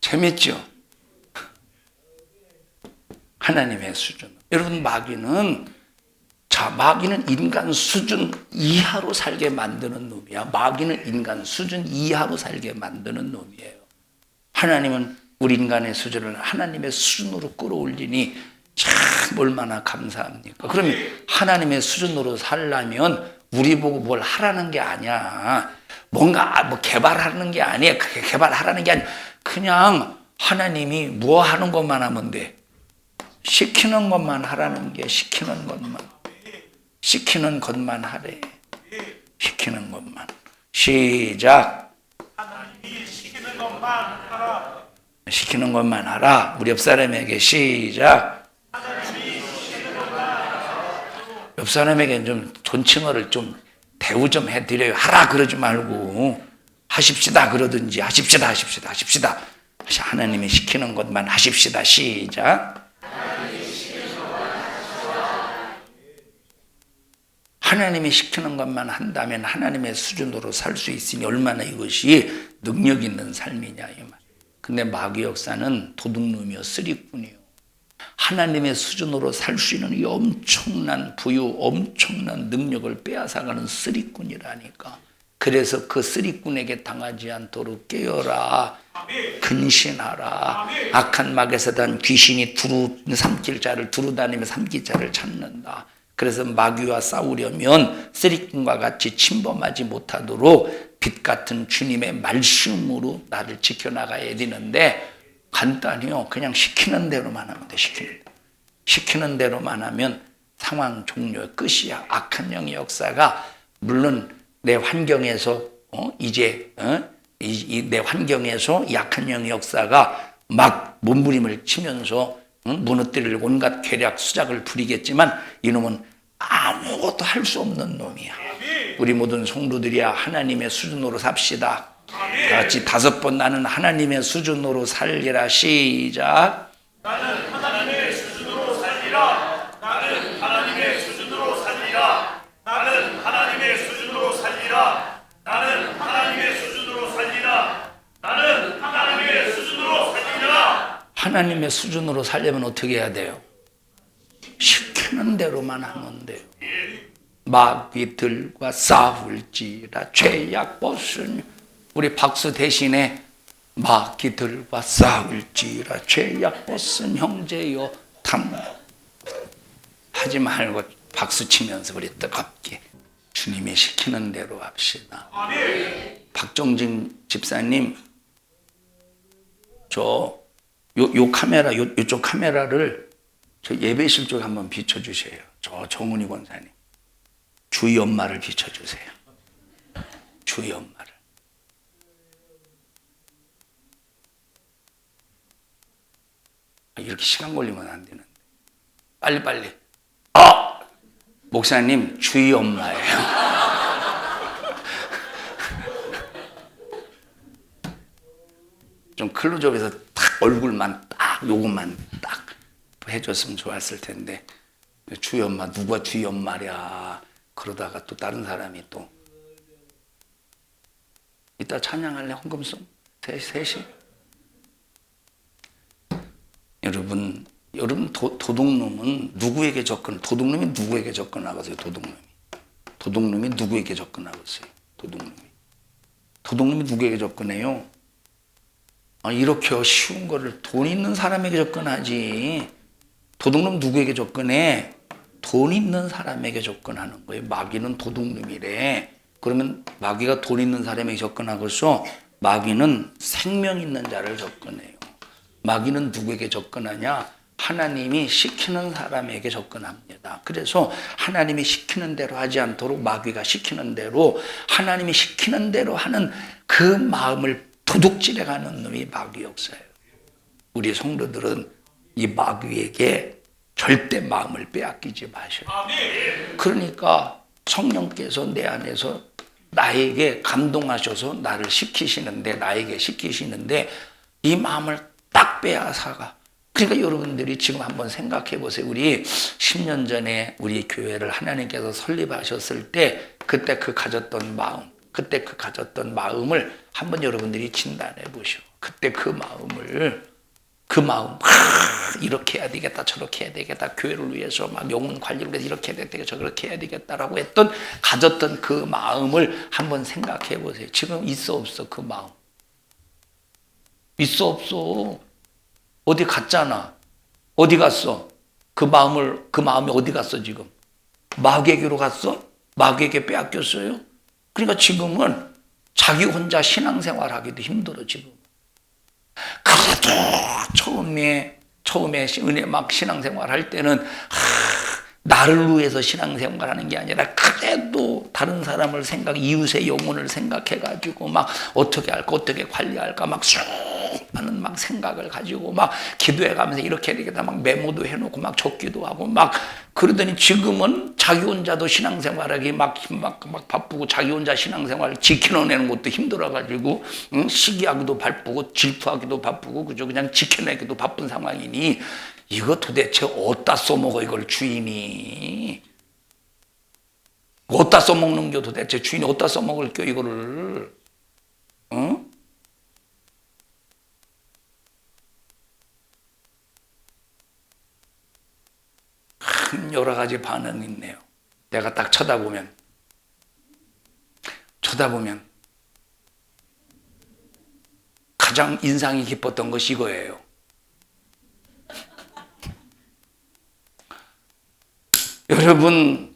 재밌죠? 하나님의 수준. 여러분, 마귀는 인간 수준 이하로 살게 만드는 놈이야. 마귀는 인간 수준 이하로 살게 만드는 놈이에요. 하나님은 우리 인간의 수준을 하나님의 수준으로 끌어올리니 참 얼마나 감사합니까? 그러면 하나님의 수준으로 살려면 우리 보고 뭘 하라는 게 아니야. 뭔가 개발하는 게 아니야. 개발하라는 게 아니야. 그냥 하나님이 뭐 하는 것만 하면 돼. 시키는 것만 하라는 게 시키는 것만 하래. 시작. 시키는 것만 하라. 우리 옆 사람에게 시작. 옆 사람에게 좀 존칭어를 좀 대우 좀 해드려요. 하라 그러지 말고 하십시다 그러든지 하십시다. 하나님이 시키는 것만 하십시다. 시작. 하나님이 시키는 것만 한다면 하나님의 수준으로 살 수 있으니 얼마나 이것이 능력 있는 삶이냐 이 말. 근데 마귀 역사는 도둑놈이요 쓰리꾼이요. 하나님의 수준으로 살 수 있는 이 엄청난 부유, 엄청난 능력을 빼앗아가는 쓰리꾼이라니까. 그래서 그 쓰리꾼에게 당하지 않도록 깨어라, 근신하라. 악한 막에서 단 귀신이 삼킬 자를 두루다니며 삼킬 자를 찾는다. 그래서 마귀와 싸우려면 쓰리꾼과 같이 침범하지 못하도록 빛 같은 주님의 말씀으로 나를 지켜나가야 되는데, 간단히요 그냥 시키는 대로만 하면 돼. 시키는 대로만 하면 상황 종료 끝이야. 악한 영의 역사가 물론 내 환경에서 내 환경에서 이 악한 영의 역사가 막 몸부림을 치면서 무너뜨릴 온갖 계략 수작을 부리겠지만 이놈은 아무것도 할 수 없는 놈이야. 우리 모든 성도들이야 하나님의 수준으로 삽시다. 다 같이 5번 나는 하나님의 수준으로 살리라. 시작. 나는 하나님의 수준으로 살리라. 나는 하나님의 수준으로 살리라. 나는 하나님의 수준으로 살리라. 나는 하나님의 수준으로 살리라. 나는 하나님의 수준으로 살리라. 하나님의 수준으로 살려면 어떻게 해야 돼요? 시키는 대로만 하면 돼요. 마귀들과 싸울지라 죄악 벗으니. 우리 박수 대신에 마귀들과 싸울지라 죄악 벗은 형제여 하지 말고 박수 치면서 우리 뜨겁게 주님이 시키는 대로 합시다. 박정진 집사님, 요 카메라, 요쪽 카메라를 저 예배실 쪽에 한번 비춰주세요. 저 정은희 권사님. 주의 엄마를 비춰주세요. 주의 엄마를. 이렇게 시간 걸리면 안 되는데. 빨리. 목사님, 주의 엄마예요. 좀 클로즈업해서 딱 얼굴만 딱 요것만 딱 해줬으면 좋았을 텐데. 주의 엄마, 누가 주의 엄마랴. 그러다가 또 다른 사람이 또 이따 찬양할래? 헌금송? 3시? 여러분 도둑놈이 누구에게 접근하겠어요? 도둑놈이 누구에게 접근하겠어요? 도둑놈이 누구에게 접근해요? 이렇게 쉬운 거를 돈 있는 사람에게 접근하지. 도둑놈 누구에게 접근해? 돈 있는 사람에게 접근하는 거예요. 마귀는 도둑놈이래. 그러면 마귀가 돈 있는 사람에게 접근하고서 마귀는 생명 있는 자를 접근해요. 마귀는 누구에게 접근하냐? 하나님이 시키는 사람에게 접근합니다. 그래서 하나님이 시키는 대로 하지 않도록 마귀가 시키는 대로, 하나님이 시키는 대로 하는 그 마음을 도둑질해가는 놈이 마귀 역사예요. 우리 성도들은 이 마귀에게 절대 마음을 빼앗기지 마셔요. 그러니까 성령께서 내 안에서 나에게 감동하셔서 나에게 시키시는데 이 마음을 딱 빼앗아가. 그러니까 여러분들이 지금 한번 생각해 보세요. 우리 10년 전에 우리 교회를 하나님께서 설립하셨을 때 그때 그 가졌던 마음을 한번 여러분들이 진단해 보시오. 그때 그 마음 이렇게 해야 되겠다, 저렇게 해야 되겠다, 교회를 위해서 막 영혼 관리를 위해서 이렇게 해야 되겠다, 저렇게 해야 되겠다라고 가졌던 그 마음을 한번 생각해 보세요. 지금 있어 없어? 그 마음 있어 없어? 어디 갔잖아. 어디 갔어? 그 마음이 어디 갔어? 지금 마귀에게로 갔어? 마귀에게 빼앗겼어요? 그러니까 지금은 자기 혼자 신앙생활하기도 힘들어. 지금 그래도 처음에 은혜 막 신앙생활 할 때는 나를 위해서 신앙생활하는 게 아니라 그래도 다른 사람을 이웃의 영혼을 생각해가지고 막 어떻게 할까 어떻게 관리할까 막 수많은 막 생각을 가지고 막 기도해가면서 이렇게 막 메모도 해놓고 막 적기도 하고 막 그러더니 지금은 자기 혼자도 신앙생활하기 막 바쁘고 자기 혼자 신앙생활 지켜내는 것도 힘들어가지고 시기하기도 바쁘고 질투하기도 바쁘고 그저 그냥 지켜내기도 바쁜 상황이니 이거 도대체 어디다 써먹어 이걸 주인이 어디다 써먹는 겨 도대체 주인이 어디다 써먹을 겨 이거를 여러 가지 반응이 있네요. 내가 딱 쳐다보면 가장 인상이 깊었던 것이 이거예요. 여러분,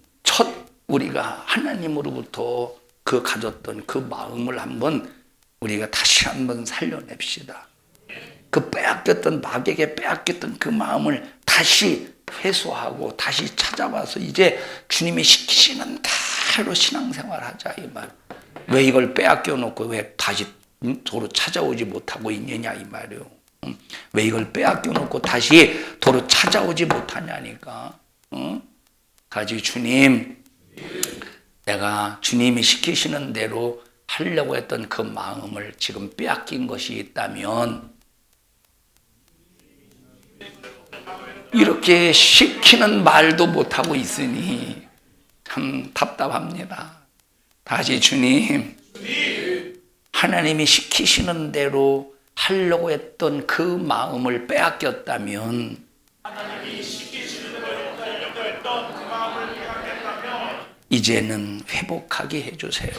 우리가 하나님으로부터 가졌던 그 마음을 우리가 다시 한번 살려냅시다. 그 마귀에게 빼앗겼던 그 마음을 다시 회수하고 다시 찾아와서 이제 주님이 시키시는 대로 신앙생활 하자 이 말. 왜 이걸 빼앗겨 놓고 왜 다시 도로 찾아오지 못하고 있느냐 이 말이요. 왜 이걸 빼앗겨 놓고 다시 도로 찾아오지 못하냐니까. 가지 주님, 내가 주님이 시키시는 대로 하려고 했던 그 마음을 지금 빼앗긴 것이 있다면 이렇게 시키는 말도 못하고 있으니 참 답답합니다. 다시 주님, 하나님이 시키시는 대로 하려고 했던 그 마음을 빼앗겼다면 이제는 회복하게 해주세요.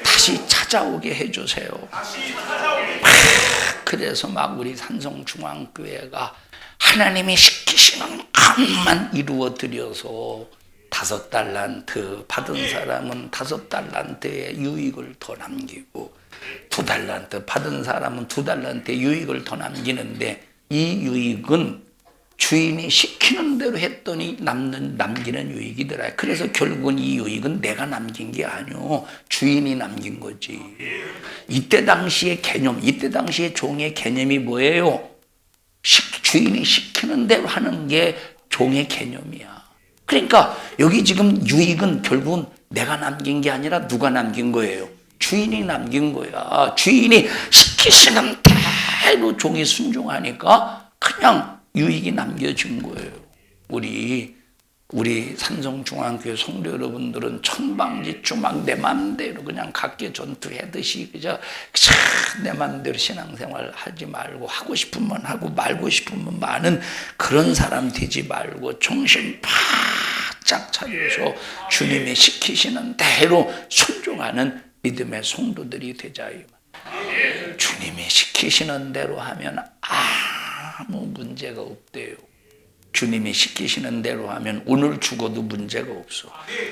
다시 찾아오게 해주세요. 그래서 막 우리 산성중앙교회가 하나님이 시키시는 것만 이루어 드려서 5달란트 받은 사람은 5달란트의 유익을 더 남기고 2달란트 받은 사람은 2달란트의 유익을 더 남기는데 이 유익은 주인이 시키는 대로 했더니 남기는 유익이더라. 그래서 결국은 이 유익은 내가 남긴 게 아니오. 주인이 남긴 거지. 이때 당시의 개념, 이때 당시의 종의 개념이 뭐예요? 주인이 시키는 대로 하는 게 종의 개념이야. 그러니까 여기 지금 유익은 결국은 내가 남긴 게 아니라 누가 남긴 거예요? 주인이 남긴 거야. 주인이 시키시는 대로 종이 순종하니까 그냥 유익이 남겨진 거예요. 우리 산성중앙교회 성도 여러분들은 천방지축 막 내 맘대로 그냥 각계 전투하듯이 그저 내 맘대로 신앙생활 하지 말고 하고 싶으면 하고 말고 싶으면 마는 그런 사람 되지 말고 정신 바짝 차려서 주님이 시키시는 대로 순종하는 믿음의 성도들이 되자. 주님이 시키시는 대로 하면 아무 문제가 없대요. 주님이 시키시는 대로 하면 오늘 죽어도 문제가 없어.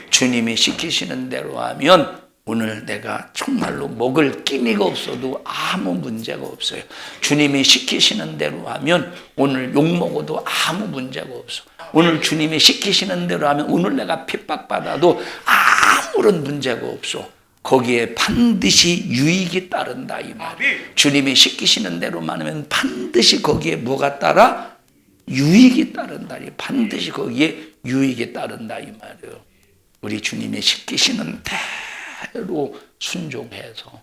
주님이 시키시는 대로 하면 오늘 내가 정말로 먹을 끼니가 없어도 아무 문제가 없어요. 주님이 시키시는 대로 하면 오늘 욕먹어도 아무 문제가 없어. 오늘 주님이 시키시는 대로 하면 오늘 내가 핍박받아도 아무런 문제가 없어. 거기에 반드시 유익이 따른다 이 말. 주님이 시키시는 대로만 하면 반드시 거기에 뭐가 따라? 유익이 따른다. 반드시 거기에 유익이 따른다 이 말이에요. 우리 주님이 시키시는 대로 순종해서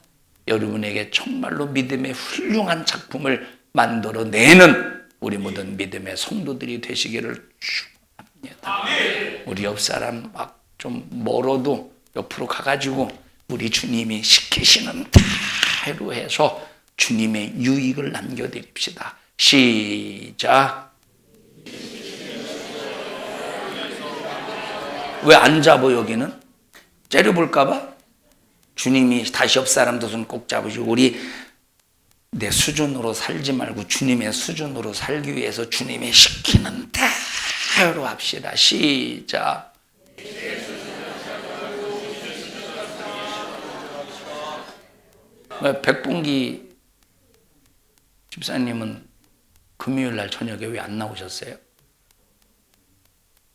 여러분에게 정말로 믿음의 훌륭한 작품을 만들어내는 우리 모든 믿음의 성도들이 되시기를 축원합니다. 우리 옆 사람 막 좀 멀어도 옆으로 가가지고 우리 주님이 시키시는 대로 해서 주님의 유익을 남겨드립시다. 시작. 왜 안 잡아 여기는? 째려볼까봐? 주님이 다시 옆 사람도 손 꼭 잡으시고 우리 내 수준으로 살지 말고 주님의 수준으로 살기 위해서 주님이 시키는 대로 합시다. 시작. 백봉기 집사님은 금요일 날 저녁에 왜 안 나오셨어요?